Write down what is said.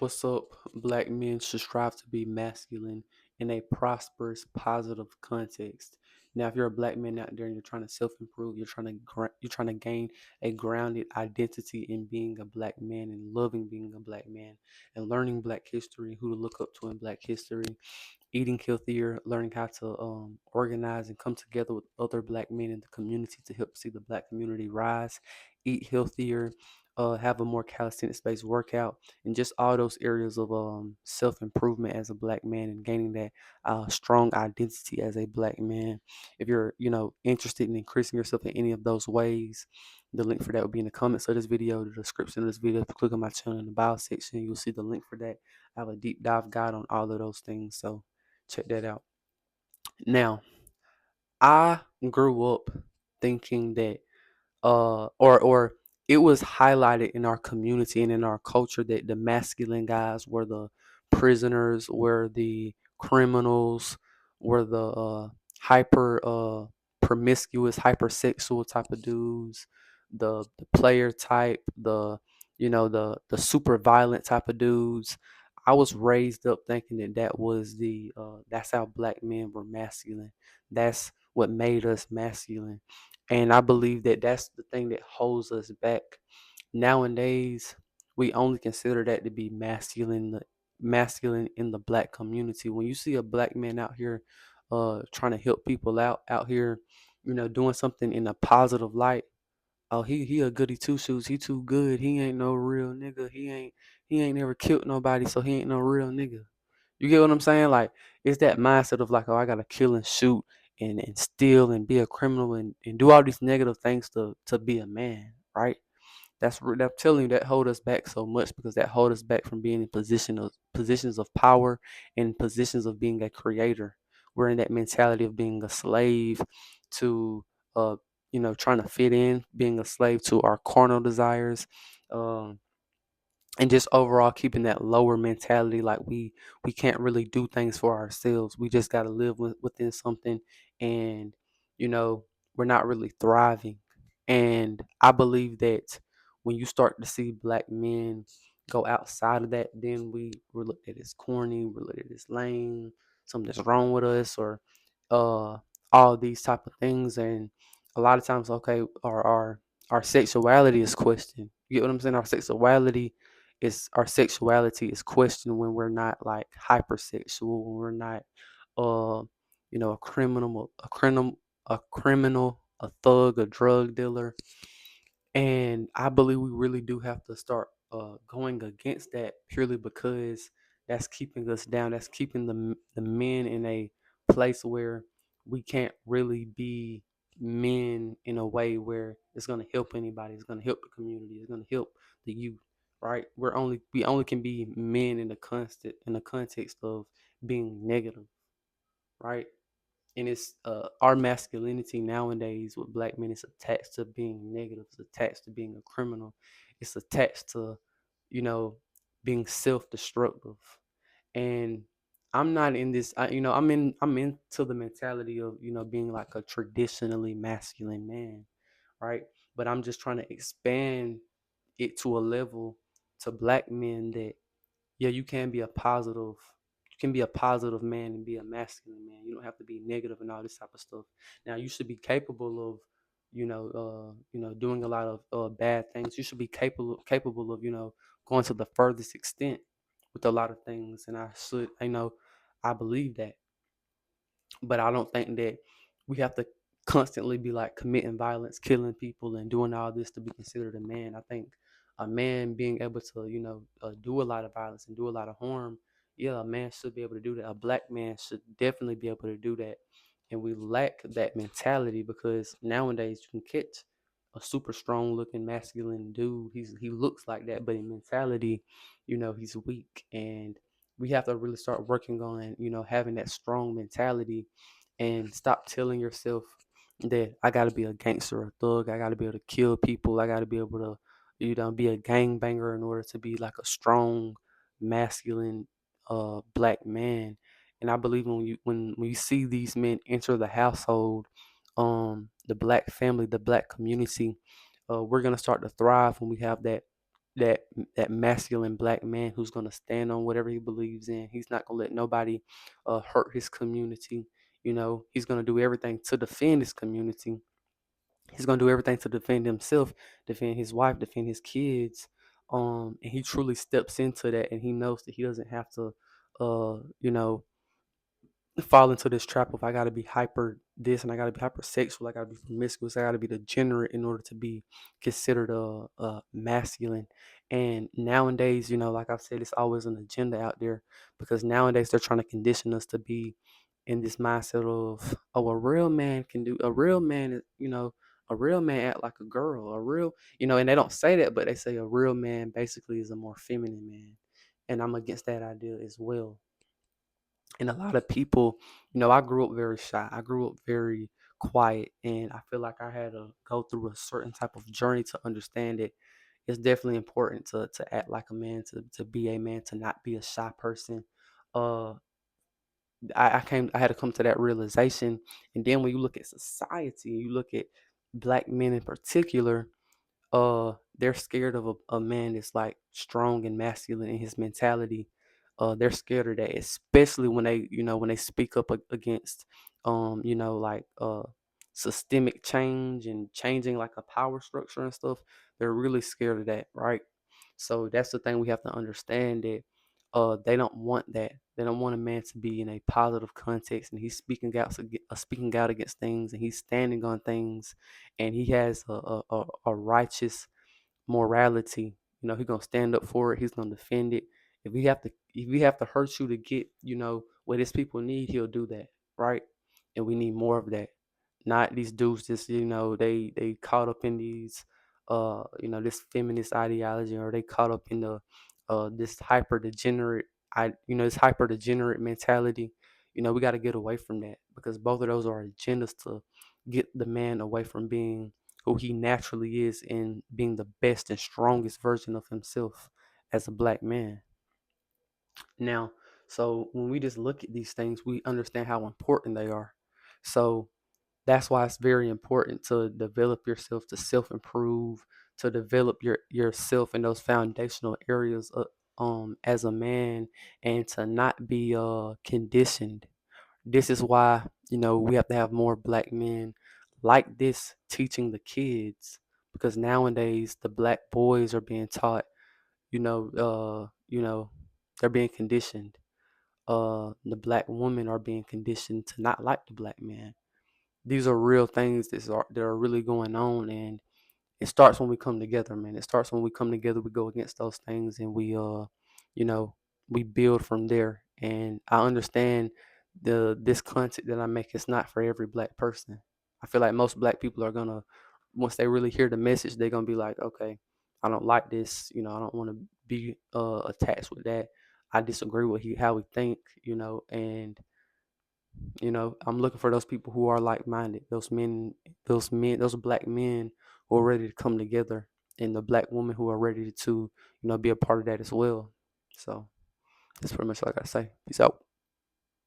What's up? Black men should strive to be masculine in a prosperous, positive context. Now, if you're a black man out there and you're trying to self-improve, you're trying to gain a grounded identity in being a black man and loving being a black man and learning black history, who to look up to in black history, eating healthier, learning how to organize and come together with other black men in the community to help see the black community rise, eat healthier, have a more calisthenics based workout, and just all those areas of self improvement as a black man and gaining that strong identity as a black man. If you're interested in increasing yourself in any of those ways, the link for that will be in the comments of this video, the description of this video. If you click on my channel in the bio section, you'll see the link for that. I have a deep dive guide on all of those things, so check that out. Now, I grew up thinking that or it was highlighted in our community and in our culture that the masculine guys were the prisoners, were the criminals, were the hyper promiscuous, hypersexual type of dudes, the player type, the super violent type of dudes. I was raised up thinking that that's how black men were masculine. That's what made us masculine, and I believe that that's the thing that holds us back. Nowadays, we only consider that to be masculine in the black community. When you see a black man out here trying to help people out here, doing something in a positive light. Oh, he a goody two shoes. He too good. He ain't no real nigga. He ain't never killed nobody, so he ain't no real nigga. You get what I'm saying? Like, it's that mindset of like, oh, I gotta kill and shoot and steal and be a criminal and do all these negative things to be a man, right? I'm telling you, that hold us back so much, because that hold us back from being in positions of power and positions of being a creator. We're in that mentality of being a slave to uh trying to fit in, being a slave to our carnal desires. Um and just overall keeping that lower mentality, like we can't really do things for ourselves. We just got to live within something, and you know we're not really thriving. And I believe that when you start to see black men go outside of that, then we're looked at as corny, we're looked at as lame, something's wrong with us, or uh all these type of things. And a lot of times, okay, our sexuality is questioned. You get what I'm saying? Our sexuality is questioned when we're not like hypersexual, when we're not uh a criminal, a thug, a drug dealer. And I believe we really do have to start going against that, purely because that's keeping us down. That's keeping the men in a place where we can't really be men in a way where it's going to help anybody. It's going to help the community. It's going to help the youth, right? We only can be men in the context of being negative, right? And it's our masculinity nowadays with black men is attached to being negative. It's attached to being a criminal. It's attached to you know being self-destructive. And I'm not in this. I'm into the mentality of being like a traditionally masculine man, right? But I'm just trying to expand it to a level to black men that, yeah, you can be a positive man and be a masculine man. You don't have to be negative and all this type of stuff. Now, you should be capable of doing a lot of bad things. You should be capable of going to the furthest extent with a lot of things. And I believe that. But I don't think that we have to constantly be like committing violence, killing people, and doing all this to be considered a man. I think a man being able to, do a lot of violence and do a lot of harm, yeah, a man should be able to do that. A black man should definitely be able to do that. And we lack that mentality because nowadays you can catch a super strong looking masculine dude. He looks like that, but in mentality, he's weak. And we have to really start working on, having that strong mentality, and stop telling yourself that I got to be a gangster, a thug. I got to be able to kill people. I got to be able to, be a gangbanger in order to be like a strong, masculine, black man. And I believe when you see these men enter the household, the black family, the black community, we're gonna start to thrive when we have that that that masculine black man who's gonna stand on whatever he believes in. He's not gonna let nobody hurt his community. He's gonna do everything to defend his community. He's gonna do everything to defend himself, defend his wife, defend his kids. And he truly steps into that, and he knows that he doesn't have to, you know, fall into this trap of I gotta be hyper this and I gotta be hypersexual, I gotta be promiscuous, I gotta be degenerate in order to be considered masculine. And nowadays, like I've said, it's always an agenda out there because nowadays they're trying to condition us to be in this mindset of, oh, a real man can do, a real man a real man act like a girl, a real, and they don't say that, but they say a real man basically is a more feminine man. And I'm against that idea as well. And a lot of people, I grew up very shy. I grew up very quiet, and I feel like I had to go through a certain type of journey to understand it. It's definitely important to act like a man, to be a man, to not be a shy person. Uh, I had to come to that realization, and then when you look at society, you look at black men in particular, they're scared of a man that's like strong and masculine in his mentality. They're scared of that, especially when they speak up against like systemic change and changing like a power structure and stuff. They're really scared of that, right? So that's the thing we have to understand, that they don't want that. They don't want a man to be in a positive context and he's speaking out against things, and he's standing on things, and he has a righteous morality. He's gonna stand up for it. He's gonna defend it. If we have to hurt you to get what his people need, he'll do that, right? And we need more of that. Not these dudes just they caught up in these this feminist ideology, or they caught up in the this hyper degenerate this hyper degenerate mentality. We got to get away from that, because both of those are agendas to get the man away from being who he naturally is and being the best and strongest version of himself as a black man. Now, so when we just look at these things, we understand how important they are. So that's why it's very important to develop yourself, to self improve, to develop yourself in those foundational areas as a man, and to not be conditioned. This is why, we have to have more black men like this teaching the kids, because nowadays the black boys are being taught, you know, they're being conditioned. The black women are being conditioned to not like the black man. These are real things that are really going on, and it starts when we come together, man. It starts when we come together. We go against those things, and you know, we build from there. And I understand this content that I make is not for every black person. I feel like most black people are gonna, once they really hear the message, they're gonna be like, okay, I don't like this. I don't want to be attached with that. I disagree with how we think. And I'm looking for those people who are like minded, those black men who are ready to come together, and the black women who are ready to, be a part of that as well. So that's pretty much all I gotta say. Peace out.